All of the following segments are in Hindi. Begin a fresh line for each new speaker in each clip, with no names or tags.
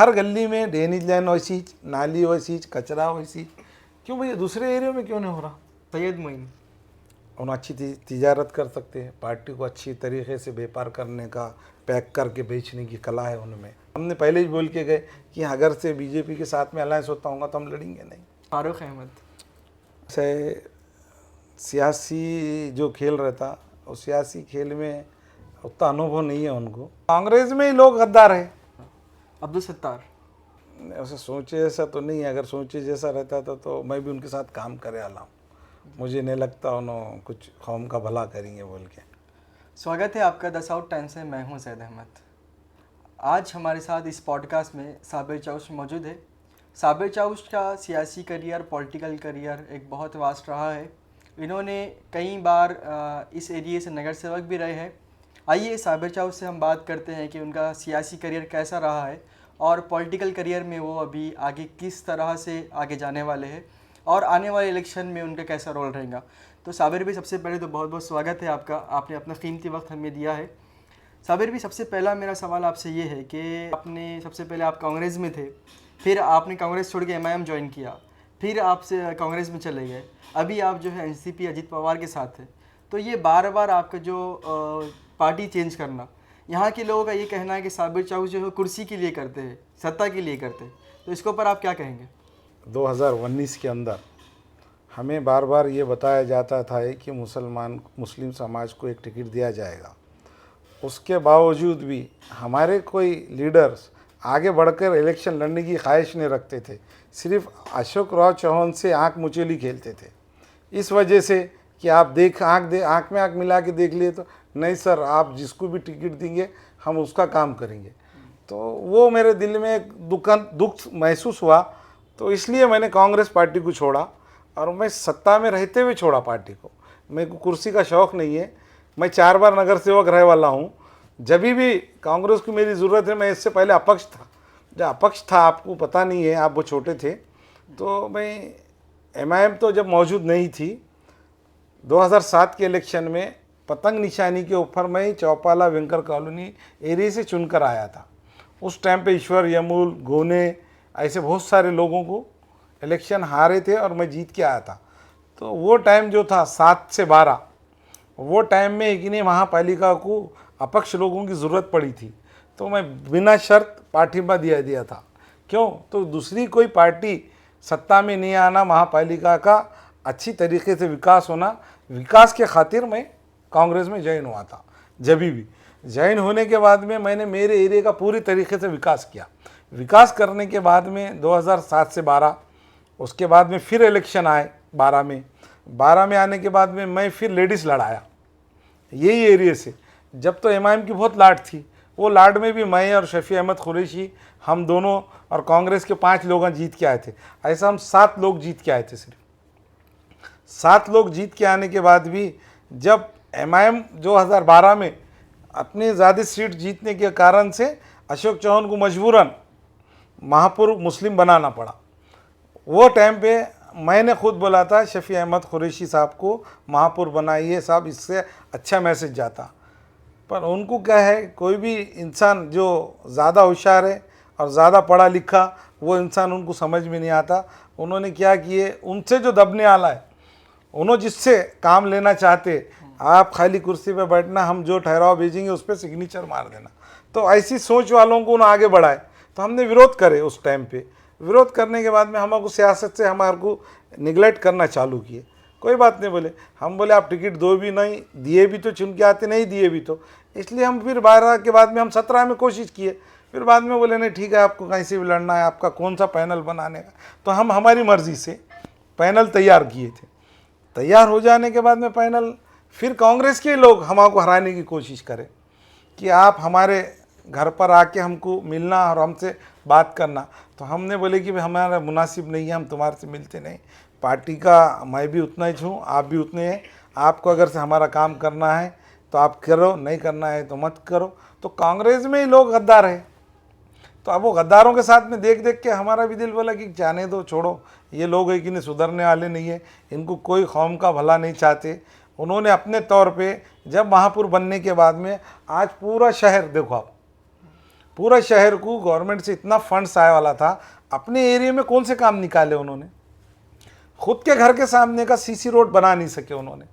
हर गली में ड्रेनेज लाइन वैसी, नाली वैसी, कचरा वैसी। क्यों भैया दूसरे एरिया में क्यों नहीं हो रहा?
सैयद मोइन
उन अच्छी तिजारत कर सकते हैं, पार्टी को अच्छी तरीके से व्यापार करने का, पैक करके बेचने की कला है उनमें। हमने पहले ही बोल के गए कि अगर से बीजेपी के साथ में अलायंस होता होगा तो हम लड़ेंगे नहीं।
फारूक अहमद
से सियासी जो खेल रहता, उस सियासी खेल में उतना अनुभव नहीं है उनको। कांग्रेस में ही लोग गद्दार है।
अब्दुल सत्तार
ऐसा सोचे जैसा तो नहीं है, अगर सोचे जैसा रहता था तो मैं भी उनके साथ काम करे आला हूँ। मुझे नहीं लगता उन्होंने कुछ कौम का भला करेंगे बोल के।
स्वागत है आपका 10 आउट 10 से। मैं हूं सैयद अहमद। आज हमारे साथ इस पॉडकास्ट में साबिर चाउश मौजूद है। साबिर चाउश का सियासी करियर, पॉलिटिकल करियर एक बहुत वास्ट रहा है। इन्होंने कई बार इस एरिए से नगर सेवक भी रहे हैं। आइए साबिर चाउश से हम बात करते हैं कि उनका सियासी करियर कैसा रहा है और पॉलिटिकल करियर में वो अभी आगे किस तरह से आगे जाने वाले हैं और आने वाले इलेक्शन में उनका कैसा रोल रहेगा। तो साबिर भी सबसे पहले तो बहुत बहुत स्वागत है आपका, आपने अपना कीमती वक्त हमें दिया है। साबिर भी सबसे पहला मेरा सवाल आपसे ये है कि आपने सबसे पहले आप कांग्रेस में थे, फिर आपने कांग्रेस छोड़ के एमआईएम ज्वाइन किया, फिर आपसे कांग्रेस में चले गए, अभी आप जो है एनसीपी अजीत पवार के साथ है। तो ये बार बार आपका जो पार्टी चेंज करना, यहाँ के लोगों का ये कहना है कि साबिर चाउश जो है कुर्सी के लिए करते हैं, सत्ता के लिए करते हैं, तो इसके ऊपर आप क्या कहेंगे?
2019 के अंदर हमें बार बार ये बताया जाता था कि मुस्लिम समाज को एक टिकट दिया जाएगा। उसके बावजूद भी हमारे कोई लीडर्स आगे बढ़कर इलेक्शन लड़ने की ख्वाहिश नहीं रखते थे, सिर्फ अशोक राव चौहान से आंख मुचेली खेलते थे। इस वजह से कि आप आंख में आंख मिला के देख लिए तो नहीं सर, आप जिसको भी टिकट देंगे हम उसका काम करेंगे। तो वो मेरे दिल में एक दुख महसूस हुआ। तो इसलिए मैंने कांग्रेस पार्टी को छोड़ा और मैं सत्ता में रहते हुए छोड़ा पार्टी को। मेरे को कुर्सी का शौक़ नहीं है। मैं 4 बार नगर सेवक रहे वाला हूँ। जब भी कांग्रेस को मेरी ज़रूरत है, मैं इससे पहले अपक्ष था। जब अपक्ष था आपको पता नहीं है, आप वो छोटे थे, तो मैं एमआईएम तो जब मौजूद नहीं थी। 2007 के इलेक्शन में पतंग निशानी के ऊपर मैं चौपाला वेंकर कॉलोनी एरिया से चुनकर आया था। उस टाइम पे ईश्वर यमूल, गोने, ऐसे बहुत सारे लोगों को इलेक्शन हारे थे और मैं जीत के आया था। तो वो टाइम जो था 7 से 12, वो टाइम में एक ही महापालिका को अपक्ष लोगों की ज़रूरत पड़ी थी, तो मैं बिना शर्त पार्टीबा दिया था। क्यों? तो दूसरी कोई पार्टी सत्ता में नहीं आना, महापालिका का अच्छी तरीके से विकास होना, विकास के खातिर मैं कांग्रेस में ज्वाइन हुआ था। जब भी ज्वाइन होने के बाद में मैंने मेरे एरिया का पूरी तरीके से विकास किया। विकास करने के बाद में 2007 से 12, उसके बाद में फिर इलेक्शन आए 12 में आने के बाद में मैं फिर लेडीज़ लड़ाया यही एरिया से। जब तो एमआईएम की बहुत लाड थी, वो लाड में भी मैं और शफी अहमद कुरैशी, हम दोनों और कांग्रेस के 5 लोग जीत के आए थे। ऐसा हम 7 लोग जीत के आए थे। सिर्फ 7 लोग जीत के आने के बाद भी जब एमआईएम 2012 में अपनी ज़्यादा सीट जीतने के कारण से अशोक चौहान को मजबूरन महापुर मुस्लिम बनाना पड़ा। वो टाइम पे मैंने खुद बोला था शफी अहमद कुरैशी साहब को महापुर बनाइए साहब, इससे अच्छा मैसेज जाता। पर उनको क्या है, कोई भी इंसान जो ज़्यादा होशियार है और ज़्यादा पढ़ा लिखा, वो इंसान उनको समझ में नहीं आता। उन्होंने क्या किए, उनसे जो दबने वाला है, उन्होंने जिससे काम लेना चाहते, आप खाली कुर्सी पे बैठना, हम जो ठहराव भेजेंगे उस पर सिग्नेचर मार देना। तो ऐसी सोच वालों को उन्हें आगे बढ़ाए। तो हमने विरोध करे। उस टाइम पे विरोध करने के बाद में हमारे को सियासत से हमारे को निगलेक्ट करना चालू किए। कोई बात नहीं बोले, हम बोले आप टिकट दो भी नहीं, दिए भी तो चुन के आते, नहीं दिए भी तो। इसलिए हम फिर 12 के बाद में हम 17 में कोशिश किए। फिर बाद में बोले नहीं ठीक है, आपको कहीं से भी लड़ना है, आपका कौन सा पैनल बनाने का। तो हम हमारी मर्ज़ी से पैनल तैयार किए थे। तैयार हो जाने के बाद में पैनल, फिर कांग्रेस के लोग हमको हराने की कोशिश करें कि आप हमारे घर पर आके हमको मिलना और हमसे बात करना। तो हमने बोले कि भाई हमारा मुनासिब नहीं है, हम तुम्हारे से मिलते नहीं। पार्टी का मैं भी उतना ही हूँ, आप भी उतने हैं। आपको अगर से हमारा काम करना है तो आप करो, नहीं करना है तो मत करो। तो कांग्रेस में ही लोग गद्दार है। तो अब वो गद्दारों के साथ में देख देख के हमारा भी दिल बोला कि जाने दो, छोड़ो, ये लोग है कि नहीं, सुधरने वाले नहीं है, इनको कोई कौम का भला नहीं चाहते। उन्होंने अपने तौर पे जब महापुर बनने के बाद में आज पूरा शहर देखो, आप पूरा शहर को गवर्नमेंट से इतना फंड्स आए वाला था, अपने एरिया में कौन से काम निकाले उन्होंने? खुद के घर के सामने का सीसी रोड बना नहीं सके उन्होंने।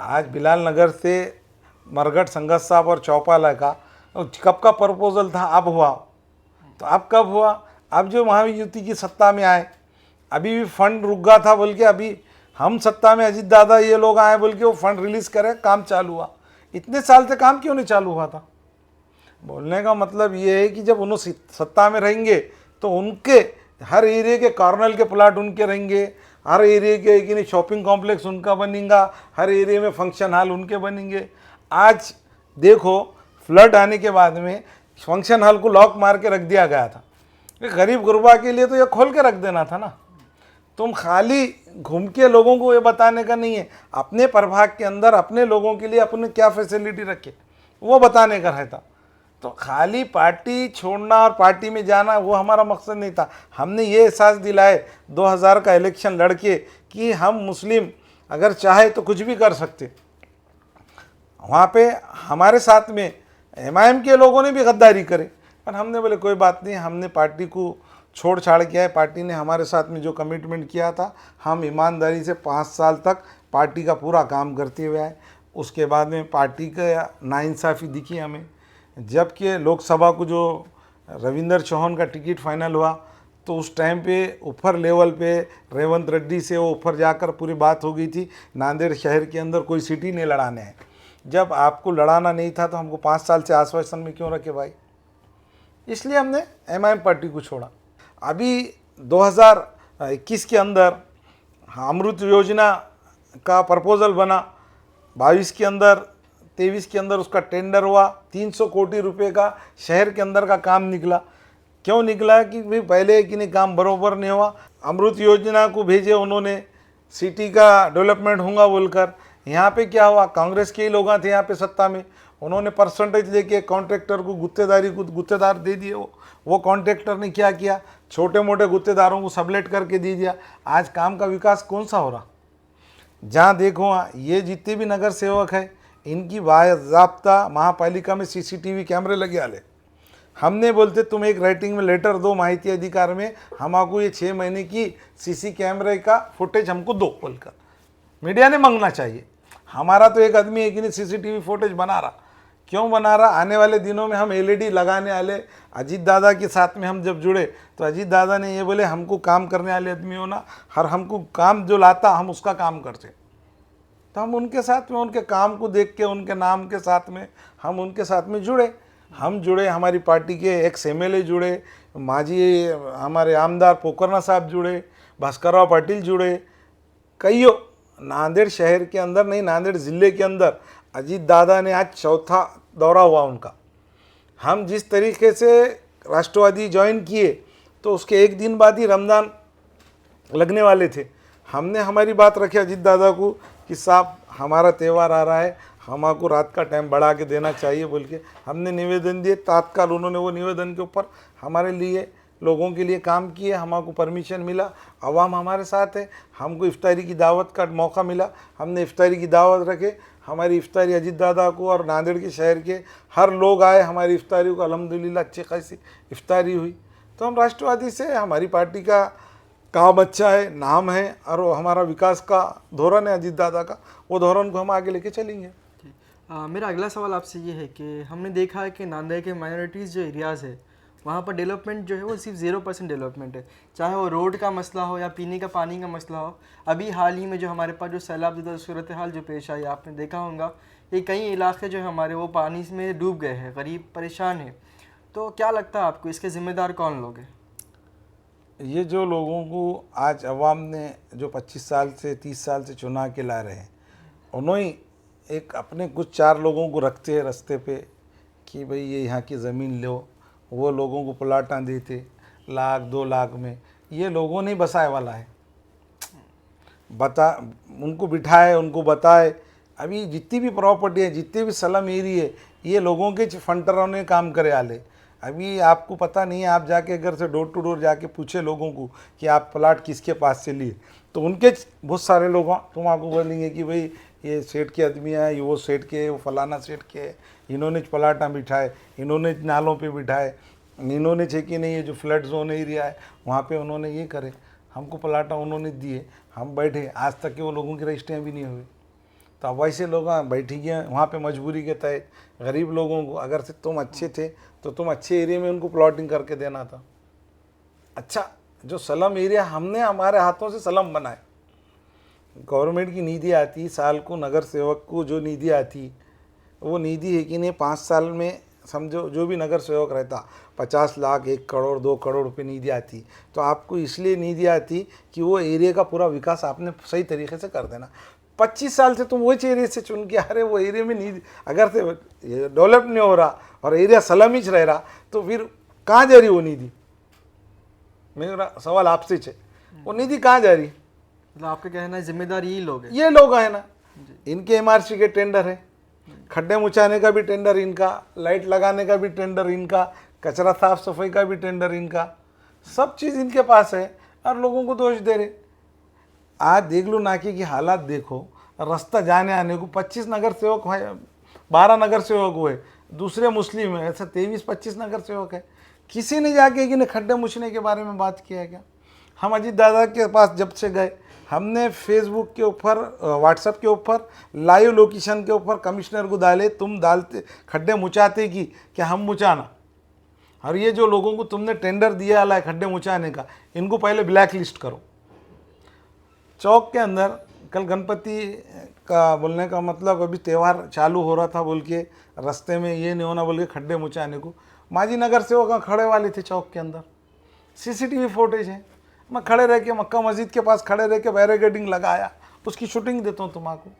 आज बिलाल नगर से मरघट संगत साहब और चौपाला का कब का प्रपोजल था, अब हुआ। तो अब कब हुआ? अब जो महायुति की सत्ता में आए, अभी भी फंड रुक गया था बोल के, अभी हम सत्ता में अजीत दादा ये लोग आए बोल के वो फंड रिलीज करे, काम चालू हुआ। इतने साल से काम क्यों नहीं चालू हुआ था? बोलने का मतलब ये है कि जब उन्होंने सत्ता में रहेंगे तो उनके हर एरिया के कॉर्नर के प्लाट उनके रहेंगे, हर एरिया के कि नहीं शॉपिंग कॉम्प्लेक्स उनका बनेगा, हर एरिया में फंक्शन हॉल उनके बनेंगे। आज देखो फ्लड आने के बाद में फंक्शन हॉल को लॉक मार के रख दिया गया था। गरीब गुरबा के लिए तो ये खोल के रख देना था ना। तुम खाली घूम के लोगों को ये बताने का नहीं है, अपने प्रभाग के अंदर अपने लोगों के लिए अपने क्या फैसिलिटी रखे वो बताने का रहता। तो खाली पार्टी छोड़ना और पार्टी में जाना वो हमारा मकसद नहीं था। हमने ये एहसास दिलाए 2000 का इलेक्शन लड़के कि हम मुस्लिम अगर चाहे तो कुछ भी कर सकते। वहाँ पे हमारे साथ में एमआईएम के लोगों ने भी गद्दारी करे, पर हमने बोले कोई बात नहीं, हमने पार्टी को छोड़ छाड़ किया है। पार्टी ने हमारे साथ में जो कमिटमेंट किया था, हम ईमानदारी से 5 साल तक पार्टी का पूरा काम करते हुए आए। उसके बाद में पार्टी का नाइंसाफ़ी दिखी हमें, जबकि लोकसभा को जो रविंदर चौहान का टिकट फाइनल हुआ तो उस टाइम पे ऊपर लेवल पे रेवंत रेड्डी से वो ऊपर जाकर पूरी बात हो गई थी, नांदेड़ शहर के अंदर कोई सीट ही नहीं लड़ाने हैं। जब आपको लड़ाना नहीं था तो हमको 5 साल से आश्वासन में क्यों रखे भाई? इसलिए हमने एमआईएम पार्टी को छोड़ा। अभी 2021 के अंदर अमृत योजना का प्रपोजल बना, 22 के अंदर 23 के अंदर उसका टेंडर हुआ, 300 कोटी रुपए का शहर के अंदर का काम निकला। क्यों निकला? कि भाई पहले कि नहीं काम बरोबर नहीं हुआ। अमृत योजना को भेजे उन्होंने, सिटी का डेवलपमेंट होगा बोलकर। यहाँ पे क्या हुआ? कांग्रेस के ही लोग थे यहाँ पे सत्ता में, उन्होंने परसेंटेज लेके कॉन्ट्रैक्टर को गुत्तेदार दे दिए। वो कॉन्ट्रैक्टर ने क्या किया? छोटे मोटे गुत्तेदारों को सबलेट करके दे दिया। आज काम का विकास कौन सा हो रहा? जहाँ देखो ये जितने भी नगर सेवक है इनकी बाज़ाब्ता महापालिका में सीसीटीवी कैमरे लगे आले। हमने बोलते तुम एक राइटिंग में लेटर दो माहिती अधिकार में, हमको ये 6 महीने की सीसी कैमरे का फुटेज हमको दो बोलकर मीडिया ने मांगना चाहिए। हमारा तो एक आदमी है कि नहीं सीसीटीवी फुटेज बना रहा, क्यों बना रहा? आने वाले दिनों में हम एलईडी लगाने वाले। अजीत दादा के साथ में हम जब जुड़े तो अजीत दादा ने ये बोले हमको काम करने वाले आदमी होना, हर हमको काम जो लाता हम उसका काम करते। तो हम उनके साथ में उनके काम को देख के उनके नाम के साथ में हम उनके साथ में जुड़े। हम जुड़े, हमारी पार्टी के एक्स एमएलए जुड़े, माजी हमारे आमदार पोकरना साहब जुड़े, भास्करराव पाटिल जुड़े, कईयों नांदेड़ शहर के अंदर नहीं नांदेड़ ज़िले के अंदर अजीत दादा ने आज 4था दौरा हुआ उनका। हम जिस तरीके से राष्ट्रवादी ज्वाइन किए तो उसके एक दिन बाद ही रमज़ान लगने वाले थे। हमने हमारी बात रखी अजीत दादा को कि साहब हमारा त्यौहार आ रहा है, हमको रात का टाइम बढ़ा के देना चाहिए बोल के हमने निवेदन दिए। तत्काल उन्होंने वो निवेदन के ऊपर हमारे लिए लोगों के लिए काम किए, हमको परमिशन मिला, आवाम हमारे साथ है, हमको इफ्तारी की दावत का मौका मिला, हमने इफ्तारी की दावत रखे। हमारी इफ्तारी अजीत दादा को और नांदेड़ के शहर के हर लोग आए हमारी इफ्तारी को, अल्हम्दुलिल्लाह अच्छी खासी इफ्तारी हुई। तो हम राष्ट्रवादी से हमारी पार्टी का काम अच्छा है, नाम है और वो हमारा विकास का धोरण है अजीत दादा का, वो धोरण को हम आगे लेके चलेंगे।
मेरा अगला सवाल आपसे ये है कि हमने देखा है कि नांदेड़ के माइनॉरिटीज़ जो एरियाज़ है वहाँ पर डेवलपमेंट जो है वो सिर्फ 0% डेवलपमेंट है, चाहे वो रोड का मसला हो या पीने का पानी का मसला हो। अभी हाल ही में जो हमारे पास जो सैलाब सूरत हाल जो पेश आई, आपने देखा होगा कि कई इलाके जो हमारे वो पानी में डूब गए हैं, गरीब परेशान है। तो क्या लगता है आपको इसके ज़िम्मेदार कौन लोग हैं?
ये जो लोगों को आज अवाम ने जो 25 साल से 30 साल से चुना के ला रहे हैं, उन्होंने एक अपने कुछ 4 लोगों को रखते हैं रास्ते पे कि भाई ये यहाँ की ज़मीन लो, वो लोगों को प्लाटां देते 1 लाख 2 लाख में। ये लोगों ने बसाए वाला है, उनको बिठाए, उनको बताए। अभी जितनी भी प्रॉपर्टी है, जितने भी स्लम एरिया है, ये लोगों के फंडरों ने काम करे आले। अभी आपको पता नहीं है, आप जाके घर से डोर टू डोर जाके पूछे लोगों को कि आप प्लाट किसके पास से लिए, तो उनके बहुत सारे लोग तुम आपको बोलेंगे कि भाई ये सेठ के आदमी है, ये वो सेठ के, वो फलाना सेठ के, इन्होंने प्लाटा बिठाए, इन्होंने नालों पे बिठाए, इन्होंने छे कि नहीं ये जो फ्लड जोन एरिया है वहाँ पे उन्होंने ये करे, हमको प्लाटा उन्होंने दिए, हम बैठे, आज तक के वो लोगों की रजिस्ट्रियाँ भी नहीं हुई। तो अब वैसे लोग बैठ गए वहाँ पे मजबूरी के तहत। गरीब लोगों को अगर से तुम अच्छे थे तो तुम अच्छे एरिया में उनको प्लॉटिंग करके देना था। अच्छा, जो स्लम एरिया हमने हमारे हाथों से स्लम बनाए, गवर्नमेंट की निधि आती साल को, नगर सेवक को जो निधि आती वो निधि है कि नहीं 5 साल में समझो जो भी नगर सेवक रहता 50 लाख 1 करोड़ 2 करोड़ रुपये निधि आती। तो आपको इसलिए निधि आती कि वो एरिया का पूरा विकास आपने सही तरीके से कर देना। 25 साल से तुम वही एरिया से चुन के अरे वो एरिया में निधि अगर से डेवलप नहीं हो रहा और एरिया सलामीच रह रहा तो फिर कहाँ जा रही वो निधि? मेरा सवाल आपसे है, वो निधि कहाँ जा रही?
मतलब आपका कहना है जिम्मेदार यही लोग हैं?
ये लोग हैं ना, इनके एमआरसी के टेंडर है, खड्डे मुचाने का भी टेंडर इनका, लाइट लगाने का भी टेंडर इनका, कचरा साफ सफाई का भी टेंडर इनका, सब चीज़ इनके पास है और लोगों को दोष दे रहे। आज देख लो नाके की हालात देखो, रास्ता जाने आने को 25 नगर सेवक है, 12 नगर सेवक हुए, दूसरे मुस्लिम है, ऐसा 23-25 नगर सेवक है। किसी ने जाके कि खड्डे मुछने के बारे में बात किया क्या? हम अजीत दादा के पास जब से गए हमने फेसबुक के ऊपर व्हाट्सएप के ऊपर लाइव लोकेशन के ऊपर कमिश्नर को डाले, तुम डालते खड्डे मुचाते कि क्या हम मुचाना, और ये जो लोगों को तुमने टेंडर दिया है खड्डे मुचाने का इनको पहले ब्लैक लिस्ट करो। चौक के अंदर कल गणपति का बोलने का मतलब अभी त्यौहार चालू हो रहा था बोल के रास्ते में ये नहीं होना बोल के खड्डे मुचाने को माजी नगर सेवक खड़े वाले थे चौक के अंदर, सीसीटीवी फुटेज है। मैं खड़े रह के मक्का मस्जिद के पास खड़े रह के बैरिकेडिंग लगाया, उसकी शूटिंग देता हूँ तुम्हारा।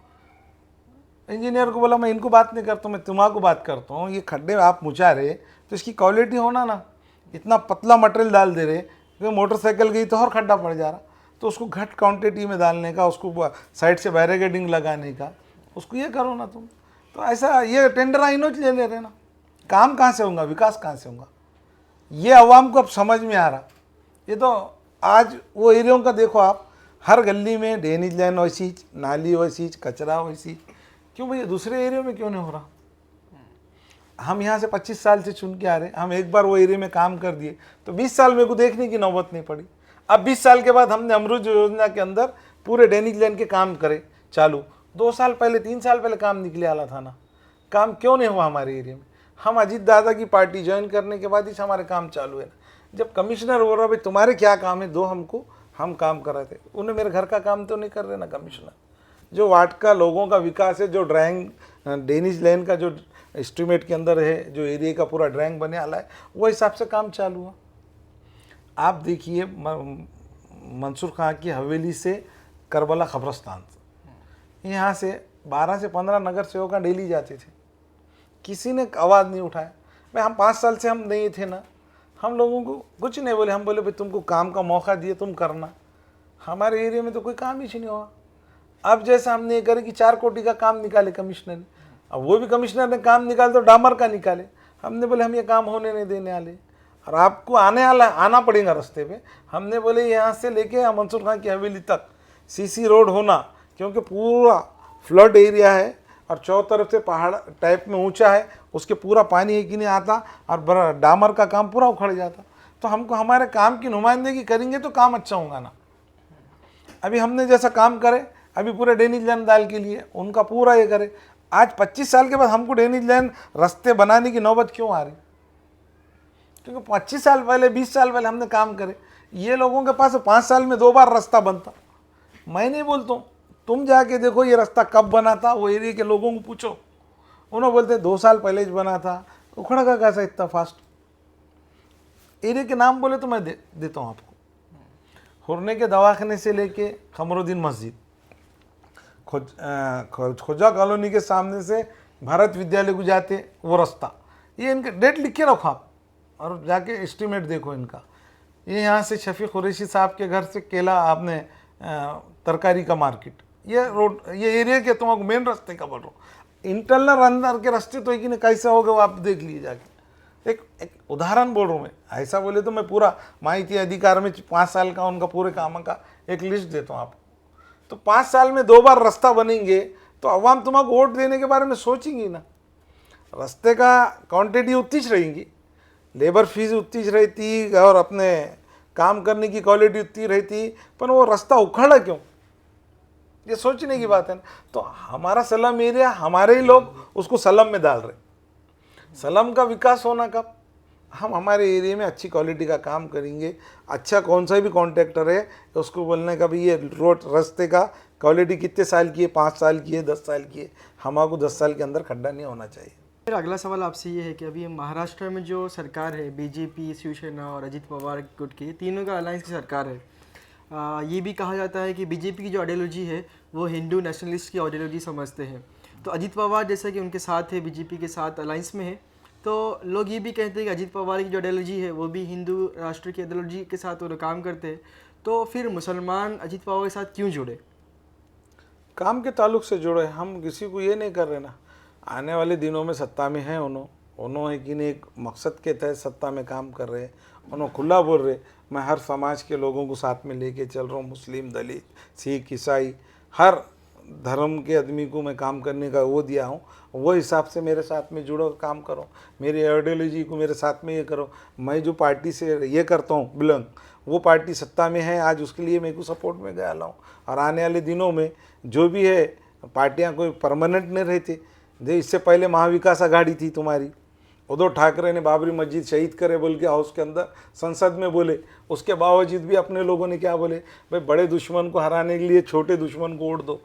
इंजीनियर को बोला मैं इनको बात नहीं करता, मैं तुम्हारा बात करता हूँ। ये खड्डे आप मुचा रहे तो इसकी क्वालिटी होना ना, इतना पतला मटेरियल डाल दे रहे कि मोटरसाइकिल गई तो और खड्डा पड़ जा रहा, तो उसको घट क्वांटिटी में डालने का, उसको साइड से बैरिकेडिंग लगाने का, उसको ये करो ना तुम। तो ऐसा ये टेंडर आइनोच ले ले रहे ना, काम कहाँ से होगा, विकास कहाँ से होगा? ये अवाम को अब समझ में आ रहा। ये तो आज वो एरियो का देखो आप, हर गली में ड्रेनेज लाइन वैसी, नाली वैसी, कचरा वैसी, क्यों भैया दूसरे एरियो में क्यों नहीं हो रहा? हम यहाँ से 25 साल से चुन के आ रहे, हम एक बार वो एरिया में काम कर दिए तो 20 साल मेरे को देखने की नौबत नहीं पड़ी। अब 20 साल के बाद हमने अमृत योजना के अंदर पूरे ड्रेनेज लाइन के काम करे चालू, 2 साल पहले 3 साल पहले काम निकले आला था ना, काम क्यों नहीं हुआ हमारे एरिया में? हम अजीत दादा की पार्टी ज्वाइन करने के बाद ही हमारे काम चालू है। जब कमिश्नर बोल रहा भाई तुम्हारे क्या काम है दो हमको, हम काम कर रहे थे, उन्हें मेरे घर का काम तो नहीं कर रहे ना कमिश्नर। जो वार्ड का लोगों का विकास है, जो ड्राइंग ड्रेनेज लाइन का जो एस्टिमेट के अंदर है, जो एरिया का पूरा ड्राइंग बने वाला है, वो हिसाब से काम चालू हुआ। आप देखिए मंसूर खां की हवेली से करबला कब्रस्तान, यहाँ से 12 से 15 नगर सेवक डेली जाते थे, किसी ने आवाज़ नहीं उठाया। भाई हम 5 साल से हम नहीं थे ना, हम लोगों को कुछ नहीं बोले, हम बोले भाई तुमको काम का मौका दिए तुम करना, हमारे एरिया में तो कोई काम ही नहीं हुआ। अब जैसा हमने ये करे कि 4 कोटी का काम निकाले कमिश्नर ने, अब वो भी कमिश्नर ने काम निकाले तो डामर का निकाले, हमने बोले हम ये काम होने नहीं देने वाले और आपको आना पड़ेगा रास्ते पे। हमने बोले यहाँ से लेके मंसूर खां की हवेली तक सीसी रोड होना, क्योंकि पूरा फ्लड एरिया है और चारों तरफ से पहाड़ टाइप में ऊंचा है, उसके पूरा पानी एक ही नहीं आता और डामर का काम पूरा उखड़ जाता। तो हमको हमारे काम की नुमाइंदगी करेंगे तो काम अच्छा होगा ना। अभी हमने जैसा काम करे, अभी पूरे ड्रेनेज लाइन डाल के लिए उनका पूरा ये करे, आज 25 साल के बाद हमको ड्रेनेज लाइन रास्ते बनाने की नौबत क्यों आ रही? क्योंकि 25 साल पहले 20 साल पहले हमने काम करे। ये लोगों के पास 5 साल में 2 बार रास्ता बनता। मैं नहीं बोलता हूँ, तुम जाके देखो ये रास्ता कब बना था, वो एरिया के लोगों को पूछो, उन्होंने बोलते 2 साल पहले ही बना था। उखड़ का कैसा इतना फास्ट? एरिया के नाम बोले तो मैं देता हूँ आपको, हुरने के दवाखाने से लेके खमरुद्दीन मस्जिद, खोजा कॉलोनी के सामने से भारत विद्यालय को जाते वो रास्ता, ये इनका डेट लिख के रखो आप और जाके एस्टिमेट देखो इनका। ये यहाँ से शफीक कुरैशी साहब के घर से केला आपने तरकारी का मार्केट, ये रोड, ये एरिया के तुमको मेन रास्ते का बोल रहा हूँ। इंटरनल अंदर के रास्ते तो एक कैसे हो गए वो आप देख लीजिए जाके। एक उदाहरण बोल रहा हूँ मैं, ऐसा बोले तो मैं पूरा माहिती अधिकार में 5 साल का उनका पूरे काम का एक लिस्ट देता हूँ आपको। तो 5 साल में 2 बार रास्ता बनेंगे तो अवाम तुम्हारा वोट देने के बारे में सोचेंगी ना। रास्ते का क्वांटिटी उतनी ही रहेगी, लेबर फीस उतनी ही रहती और अपने काम करने की क्वालिटी उतनी रहती, पर वो रास्ता उखड़ा क्यों, ये सोचने की बात है ना। तो हमारा सलम एरिया, हमारे ही लोग उसको सलम में डाल रहे। सलम का विकास होना कब, हम हमारे एरिया में अच्छी क्वालिटी का काम करेंगे। अच्छा कौन सा भी कॉन्ट्रैक्टर है उसको बोलने का भी ये रोड रास्ते का क्वालिटी कितने साल की है, 5 साल की है, 10 साल की है, हमारे को 10 साल के अंदर खड्डा नहीं होना चाहिए।
फिर अगला सवाल आपसे ये है कि अभी महाराष्ट्र में जो सरकार है, बीजेपी, शिवसेना और अजित पवार गुट की, तीनों का अलायंस की सरकार है। ये भी कहा जाता है कि बीजेपी की जो आइडियोलॉजी है वो हिंदू नेशनलिस्ट की आइडियोलॉजी समझते हैं। तो अजित पवार जैसा कि उनके साथ है, बीजेपी के साथ अलायंस में है, तो लोग ये भी कहते हैं कि अजित पवार की जो आइडियोलॉजी है वो भी हिंदू राष्ट्र की आइडियोलॉजी के साथ वो काम करते हैं। तो फिर मुसलमान अजित पवार के साथ क्यों जुड़े?
काम के ताल्लुक से जुड़े, हम किसी को ये नहीं कर रहे ना। आने वाले दिनों में सत्ता में हैं उन्होंने कि नहीं, एक मकसद के तहत सत्ता में काम कर रहे हैं। उन्होंने खुला बोल रहे मैं हर समाज के लोगों को साथ में लेके चल रहा हूँ, मुस्लिम, दलित, सिख, ईसाई, हर धर्म के आदमी को मैं काम करने का वो दिया हूँ। वो हिसाब से मेरे साथ में जुड़ो, काम करो, मेरी आइडियोलॉजी को मेरे साथ में ये करो। मैं जो पार्टी से ये करता हूँ बिलोंग, वो पार्टी सत्ता में है आज, उसके लिए मैं को सपोर्ट में गया लाऊँ। और आने वाले दिनों में जो भी है, पार्टियाँ कोई परमानेंट नहीं रहती। जो इससे पहले महाविकास आघाड़ी थी तुम्हारी, उद्धव ठाकरे ने बाबरी मस्जिद शहीद करे बोल के हाउस के अंदर संसद में बोले, उसके बावजूद भी अपने लोगों ने क्या बोले, भाई बड़े दुश्मन को हराने के लिए छोटे दुश्मन को वोट दो।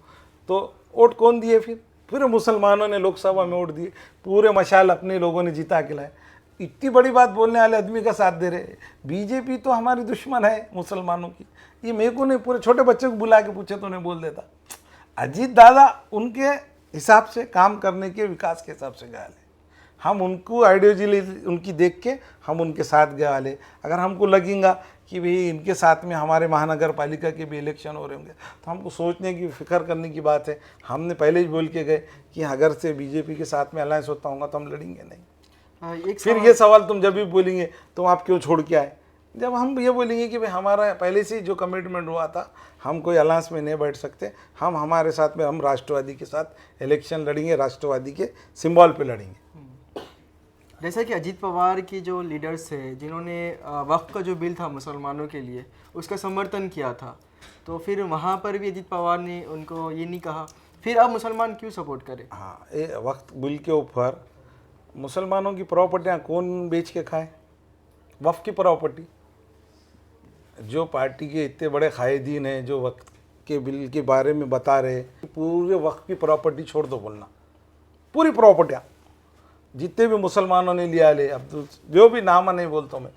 तो वोट कौन दिए? फिर मुसलमानों ने लोकसभा में वोट दिए, पूरे मशाल अपने लोगों ने जिता के लाए। इतनी बड़ी बात बोलने वाले आदमी का साथ दे रहे। बीजेपी तो हमारी दुश्मन है मुसलमानों की, ये मेरे को नहीं, पूरे छोटे बच्चे को बुला के पूछे तो उन्हें बोल देता। अजीत दादा उनके हिसाब से काम करने के, विकास के हिसाब से गए वाले, हम उनको आइडियोलॉजी उनकी देख के हम उनके साथ गए वाले। अगर हमको लगेगा कि भाई इनके साथ में हमारे महानगर पालिका के भी इलेक्शन हो रहे होंगे तो हमको सोचने की, फिक्र करने की बात है। हमने पहले ही बोल के गए कि अगर से बीजेपी के साथ में अलायंस होता होगा तो हम लड़ेंगे नहीं। फिर ये सवाल तुम जब भी बोलेंगे तो आप क्यों छोड़ के आए, जब हम ये बोलेंगे कि भाई हमारा पहले से जो कमिटमेंट हुआ था, हम कोई अलायंस में नहीं बैठ सकते, हम हमारे साथ में, हम राष्ट्रवादी के साथ इलेक्शन लड़ेंगे, राष्ट्रवादी के सिंबल पे लड़ेंगे।
जैसा कि अजीत पवार की जो लीडर्स थे जिन्होंने वक्फ का जो बिल था मुसलमानों के लिए उसका समर्थन किया था, तो फिर वहाँ पर भी अजीत पवार ने उनको ये नहीं कहा, फिर अब मुसलमान क्यों सपोर्ट करें?
हाँ, ये वक्फ बिल के ऊपर मुसलमानों की प्रॉपर्टियाँ कौन बेच के खाए? वक्फ की प्रॉपर्टी, जो पार्टी के इतने बड़े कायदीन हैं जो वक्फ के बिल के बारे में बता रहे, पूरे वक्फ की प्रॉपर्टी छोड़ दो बोलना, पूरी प्रॉपर्टियाँ जितने भी मुसलमानों ने लिया ले, अब तो जो भी नाम नहीं बोलता मैं,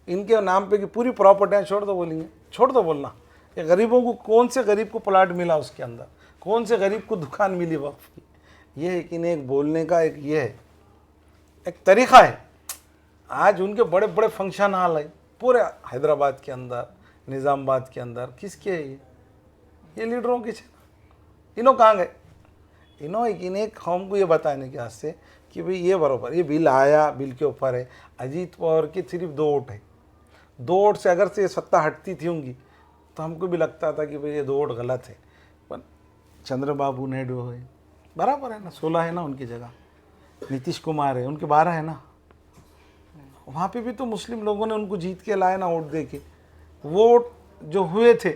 इनके नाम पे की पूरी प्रॉपर्टियाँ छोड़ दो बोलेंगे, छोड़ दो बोलना। ये गरीबों को, कौन से गरीब को प्लाट मिला उसके अंदर, कौन से गरीब को दुकान मिली वक्फ की? ये है कि नहीं, एक बोलने का एक ये है, एक तरीक़ा है। आज उनके बड़े बड़े फंक्शन हॉल है पूरे हैदराबाद के अंदर, निज़ामाबाद के अंदर, किसके है ये लीडरों के छे। इन्हों कहाँ गए? इन्हें कौम को ये बताने के वास्ते कि भाई ये बराबर, ये बिल आया, बिल के ऊपर है। अजीत पवार के सिर्फ 2 वोट है, 2 वोट से अगर से सत्ता हटती थी होंगी तो हमको भी लगता था कि भाई ये 2 वोट गलत है। पर चंद्रबाबू नायडू है, बराबर है ना, 16 है ना उनकी जगह, नीतीश कुमार है उनके 12 है ना, वहाँ पे भी तो मुस्लिम लोगों ने उनको जीत के लाए ना वोट दे के। वोट जो हुए थे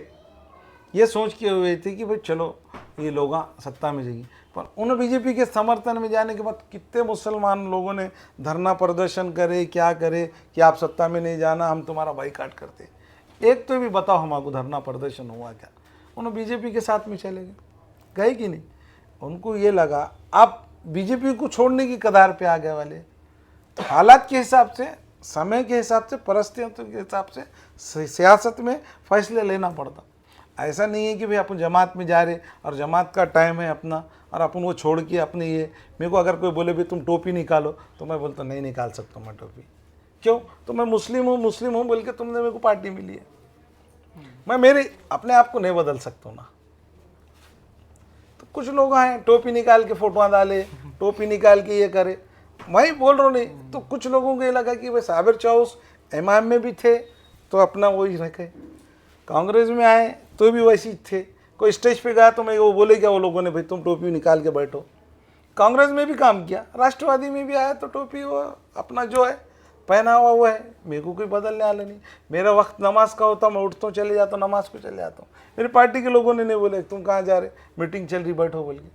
ये सोच के हुए थे कि भाई चलो ये लोग सत्ता में जाएंगे, पर उन बीजेपी के समर्थन में जाने के बाद कितने मुसलमान लोगों ने धरना प्रदर्शन करे, क्या करे कि आप सत्ता में नहीं जाना, हम तुम्हारा बाईकाट करते। एक तो भी बताओ हमको धरना प्रदर्शन हुआ क्या? उन्होंने बीजेपी के साथ में चले गए कि नहीं? उनको ये लगा आप बीजेपी को छोड़ने की कगार पे आ गए वाले। हालात के हिसाब से, समय के हिसाब से, परिस्थितियों के हिसाब से सियासत में फैसले लेना पड़ता। ऐसा नहीं है कि भाई अपन जमात में जा रहे और जमात का टाइम है अपना और अपन वो छोड़ के अपने ये, मेरे को अगर कोई बोले भाई तुम टोपी निकालो तो मैं बोलता नहीं निकाल सकता मैं टोपी। क्यों? तो मैं मुस्लिम हूँ बोल के तुमने मेरे को पार्टी मिली है, मैं मेरे अपने आप को नहीं बदल सकता ना। तो कुछ लोग आए टोपी निकाल के फोटोआं डाले, टोपी निकाल के ये करे, मैं बोल रहा हूँ नहीं। तो कुछ लोगों को ये लगा कि भाई साबिर चौस इमाम में भी थे तो अपना वही रखे, कांग्रेस में आए तो भी वैसी थे, कोई स्टेज पे गया तो मैं वो बोले क्या वो लोगों ने भाई तुम टोपी निकाल के बैठो। कांग्रेस में भी काम किया, राष्ट्रवादी में भी आया तो टोपी वो अपना जो है पहना हुआ वो है, मेरे को कोई बदलने वाला नहीं। मेरा वक्त नमाज का होता, मैं उठता हूँ चले जाता हूँ, नमाज को चले जाता हूँ। मेरी पार्टी के लोगों ने नहीं बोले तुम कहाँ जा रहे, मीटिंग चल रही बैठो बोल के।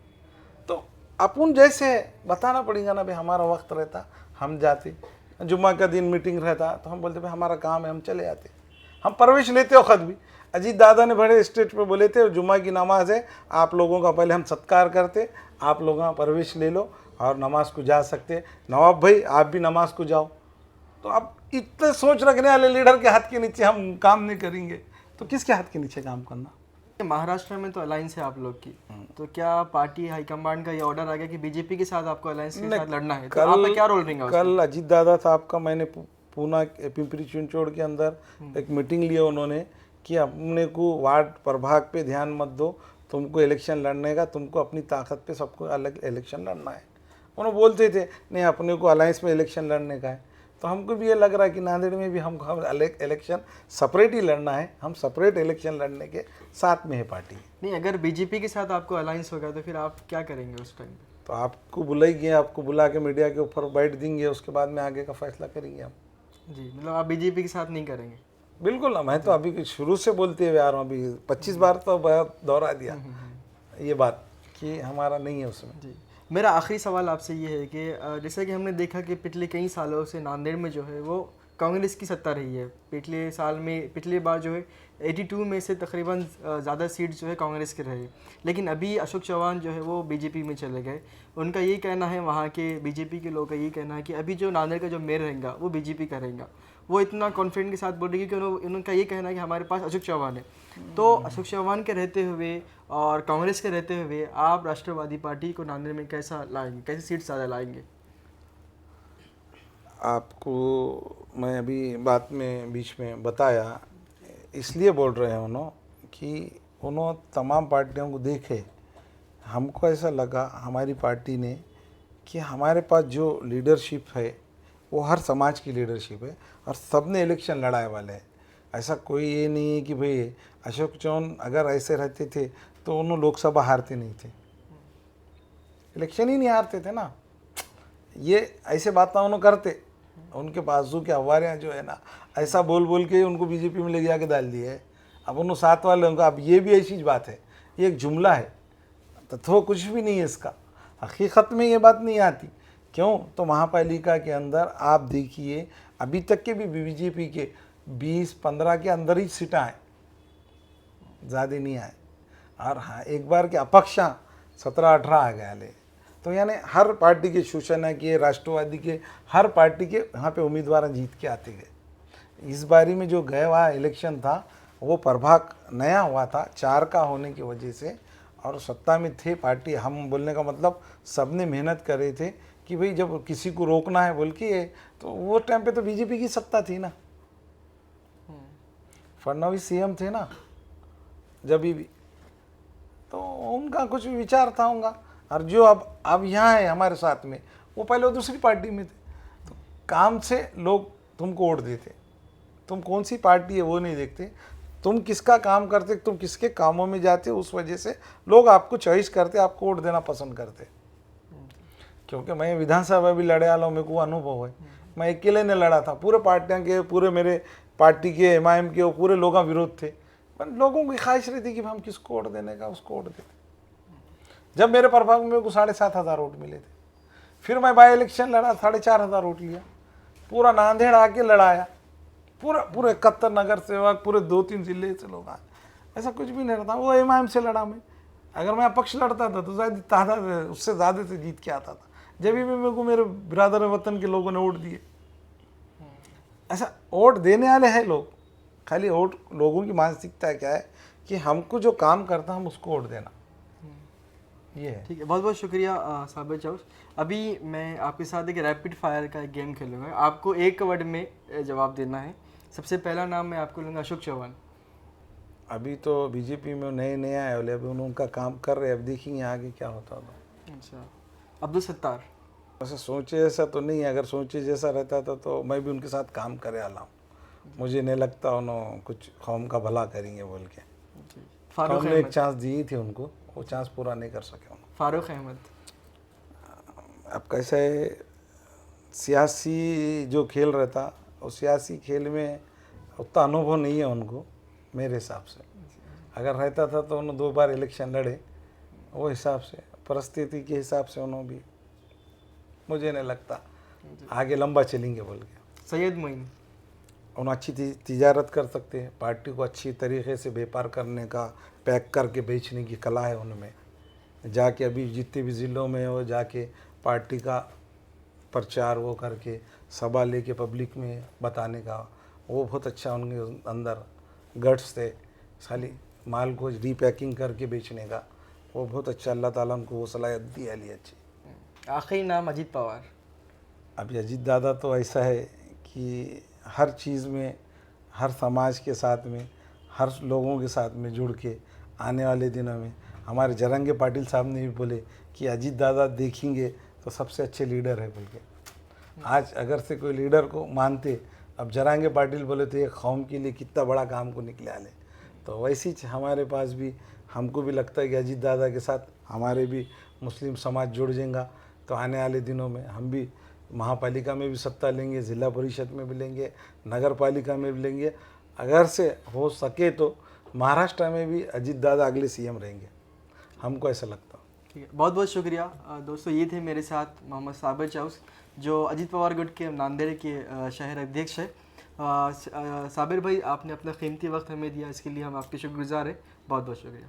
तो अपन जैसे बताना पड़ेगा ना भाई, हमारा वक्त रहता हम जाते, जुम्मा का दिन मीटिंग रहता तो हम बोलते भाई हमारा काम है हम चले जाते। हम परवेश लेते वक्त भी अजीत दादा ने बड़े स्टेज पे बोले थे जुम्मा की नमाज है, आप लोगों का पहले हम सत्कार करते, आप लोगों का परवेश ले लो और नमाज को जा सकते। नवाब भाई आप भी नमाज को जाओ। तो अब इतने सोच रखने वाले लीडर के हाथ के नीचे हम काम नहीं करेंगे तो किसके हाथ के नीचे काम करना।
महाराष्ट्र में तो अलायंस है आप लोग की, तो क्या पार्टी हाईकमान का ये ऑर्डर आ गया कि बीजेपी के साथ आपको अलायंस के साथ लड़ना है, तो आपका क्या रोल रहेगा?
कल अजीत दादा साहब का मैंने पूना पिंपरी चिंचवड़ के अंदर एक मीटिंग लिया उन्होंने कि अपने को वार्ड प्रभाग पे ध्यान मत दो, तुमको इलेक्शन लड़ने का, तुमको अपनी ताकत पे सबको अलग इलेक्शन लड़ना है। उन्होंने बोलते थे नहीं अपने को अलायंस में इलेक्शन लड़ने का है। तो हमको भी ये लग रहा है कि नांदेड़ में भी हमको इलेक्शन सेपरेट ही लड़ना है, हम सेपरेट इलेक्शन लड़ने के साथ में है पार्टी।
नहीं, अगर बीजेपी के साथ आपको अलायंस होगा तो फिर आप क्या करेंगे उस टाइम पे?
तो आपको बुलाएंगे, आपको बुला के मीडिया के ऊपर बैठ देंगे, उसके बाद में आगे का फैसला करेंगे हम।
जी, मतलब आप बीजेपी के साथ नहीं करेंगे?
बिल्कुल ना, मैं तो अभी शुरू से बोलते हुए आ रहा हूँ, अभी 25 बार तो दोहरा दिया ये बात कि हमारा नहीं है उसमें।
जी, मेरा आखिरी सवाल आपसे ये है कि जैसे कि हमने देखा कि पिछले कई सालों से नांदेड़ में जो है वो कांग्रेस की सत्ता रही है। पिछले बार जो है 82 में से तकरीबन ज़्यादा सीट्स जो है कांग्रेस के रहे, लेकिन अभी अशोक चौहान जो है वो बीजेपी में चले गए। उनका ये कहना है, वहाँ के बीजेपी के लोगों का ये कहना है कि अभी जो नांदेड़ का जो मेयर रहेगा वो बीजेपी का रहेगा। वो इतना कॉन्फिडेंट के साथ बोल रही है कि उनका ये कहना है कि हमारे पास अशोक चौहान है। तो अशोक चौहान के रहते हुए और कांग्रेस के रहते हुए आप राष्ट्रवादी पार्टी को नांदेड़ में कैसा लाएंगे, कैसे सीट ज़्यादा लाएंगे?
आपको मैं अभी बात में बीच में बताया, इसलिए बोल रहे हैं उन्होंने कि उन्होंने तमाम पार्टियों को देखे, हमको ऐसा लगा हमारी पार्टी ने कि हमारे पास जो लीडरशिप है वो हर समाज की लीडरशिप है और सब ने इलेक्शन लड़ाए वाले हैं। ऐसा कोई ये नहीं है कि भाई अशोक चौहान अगर ऐसे रहते थे तो उन्होंने लोकसभा हारते नहीं थे, इलेक्शन ही नहीं हारते थे ना। ये ऐसे बातें उन्होंने करते, उनके बाजू के हवारियाँ जो है ना ऐसा बोल बोल के उनको बीजेपी में ले जाके डाल दिए है। अब उन्होंने साथ वाले उनको, अब ये भी ऐसी बात है, ये एक जुमला है तो कुछ भी नहीं है इसका, हकीकत में ये बात नहीं आती। क्यों? तो महापालिका के अंदर आप देखिए अभी तक के भी बीजेपी के 20-15 के अंदर ही सीटें आए, ज़्यादा नहीं आए। और हाँ, एक बार के अपक्षा 17-18 आ गए। तो यानी हर पार्टी के शिवसेना के, राष्ट्रवादी के, हर पार्टी के यहाँ पे उम्मीदवार जीत के आते गए। इस बारी में जो गए हुआ इलेक्शन था वो प्रभाग नया हुआ था 4 का होने की वजह से, और सत्ता में थे पार्टी। हम बोलने का मतलब सब ने मेहनत कर रहे थे कि भाई जब किसी को रोकना है बोल के, तो वो टाइम पे तो बीजेपी की सत्ता थी ना, फडणवीस सीएम थे ना जब भी, तो उनका कुछ विचार था होगा। और जो अब यहाँ है हमारे साथ में, वो पहले वो दूसरी पार्टी में थे। तो काम से लोग तुमको वोट देते, तुम कौन सी पार्टी है वो नहीं देखते, तुम किसका काम करते, तुम किसके कामों में जाते, उस वजह से लोग आपको चॉइस करते, आपको वोट देना पसंद करते। क्योंकि मैं विधानसभा भी लड़े वाला हूँ, मेरे को अनुभव है। मैं अकेले ने लड़ा था, पूरे पार्टियाँ के, पूरे मेरे पार्टी के एमआईएम के वो पूरे लोगों का विरोध थे, पर लोगों की ख्वाहिश रहती कि हम किसको वोट देने का, उसको वोट देते। जब मेरे प्रभाग में मेरे को 7,500 वोट मिले थे, फिर मैं बाई इलेक्शन लड़ा, 4,500 वोट लिया, पूरा नांदेड़ आके लड़ाया, पूरे 71 नगर सेवक, पूरे 2-3 जिले से लोग आए। ऐसा कुछ भी नहीं रहता, वो एमआईएम से लड़ा मैं। अगर मैं अपक्ष लड़ता था तो शायद उससे ज़्यादा से जीत के आता था, जब भी मेरे को मेरे बिरादर वतन के लोगों ने वोट दिए। ऐसा वोट देने वाले हैं लोग, खाली वोट, लोगों की मानसिकता क्या है कि हमको जो काम करता हम उसको वोट देना, ये है।
ठीक है, बहुत बहुत शुक्रिया साबिर चौस। अभी मैं आपके साथ एक रैपिड फायर का एक गेम खेलूँगा, आपको एक वर्ड में जवाब देना है। सबसे पहला नाम मैं आपको लूँगा अशोक चौहान।
अभी तो बीजेपी में नए आए वाले, अभी उनका काम कर रहे हैं, अब देखेंगे आगे क्या होता था।
अच्छा, अब्दुल सत्तार।
वैसे सोचे जैसा तो नहीं है, अगर सोचे जैसा रहता था तो मैं भी उनके साथ काम करे वाला हूँ। मुझे नहीं लगता उन्होंने कुछ कौम का भला करेंगे बोल के।
फारूक
हमने एक चांस दी थी उनको, वो चांस पूरा नहीं कर सके उन्होंने।
फारूक अहमद।
अब कैसा है, सियासी जो खेल रहता, उस सियासी खेल में उतना अनुभव नहीं है उनको मेरे हिसाब से। अगर रहता था तो उन्होंने 2 बार इलेक्शन लड़े, वो हिसाब से परिस्थिति के हिसाब से उन्होंने भी, मुझे नहीं लगता आगे लंबा चलेंगे बोल के।
सैयद मोइन
उन्हें अच्छी तिजारत कर सकते हैं, पार्टी को अच्छी तरीके से व्यापार करने का, पैक करके बेचने की कला है उनमें। जाके अभी जितने भी ज़िलों में हो जाके पार्टी का प्रचार वो करके सभा लेके पब्लिक में बताने का, वो बहुत अच्छा उनके अंदर गट्स थे। साली माल को रीपैकिंग करके बेचने का वो बहुत अच्छा, अल्लाह ताला उनको वो सलाहियत दी है अच्छी।
आखिरी नाम अजीत पवार।
अभी अजीत दादा तो ऐसा है कि हर चीज़ में, हर समाज के साथ में, हर लोगों के साथ में जुड़ के आने वाले दिनों में, हमारे जरंगे पाटिल साहब ने भी बोले कि अजीत दादा देखेंगे तो सबसे अच्छे लीडर है बोल के। आज अगर से कोई लीडर को मानते, अब जरंगे पाटिल बोले तो एक कौम के लिए कितना बड़ा काम को निकले आले, तो वैसी हमारे पास भी, हमको भी लगता है कि अजीत दादा के साथ हमारे भी मुस्लिम समाज जुड़ जाएगा तो आने वाले दिनों में हम भी महापालिका में भी सत्ता लेंगे, ज़िला परिषद में भी लेंगे, नगर पालिका में भी लेंगे। अगर से हो सके तो महाराष्ट्र में भी अजीत दादा अगले सीएम रहेंगे, हमको ऐसा लगता है।
ठीक है, बहुत बहुत शुक्रिया दोस्तों। ये थे मेरे साथ मोहम्मद साबिर चाउस, जो अजीत पवार गुट के नांदेड़ के शहर अध्यक्ष है। साबिर भाई, आपने अपना कीमती वक्त हमें दिया, इसके लिए हम आपके शुक्रगुजार हैं। बहुत बहुत शुक्रिया।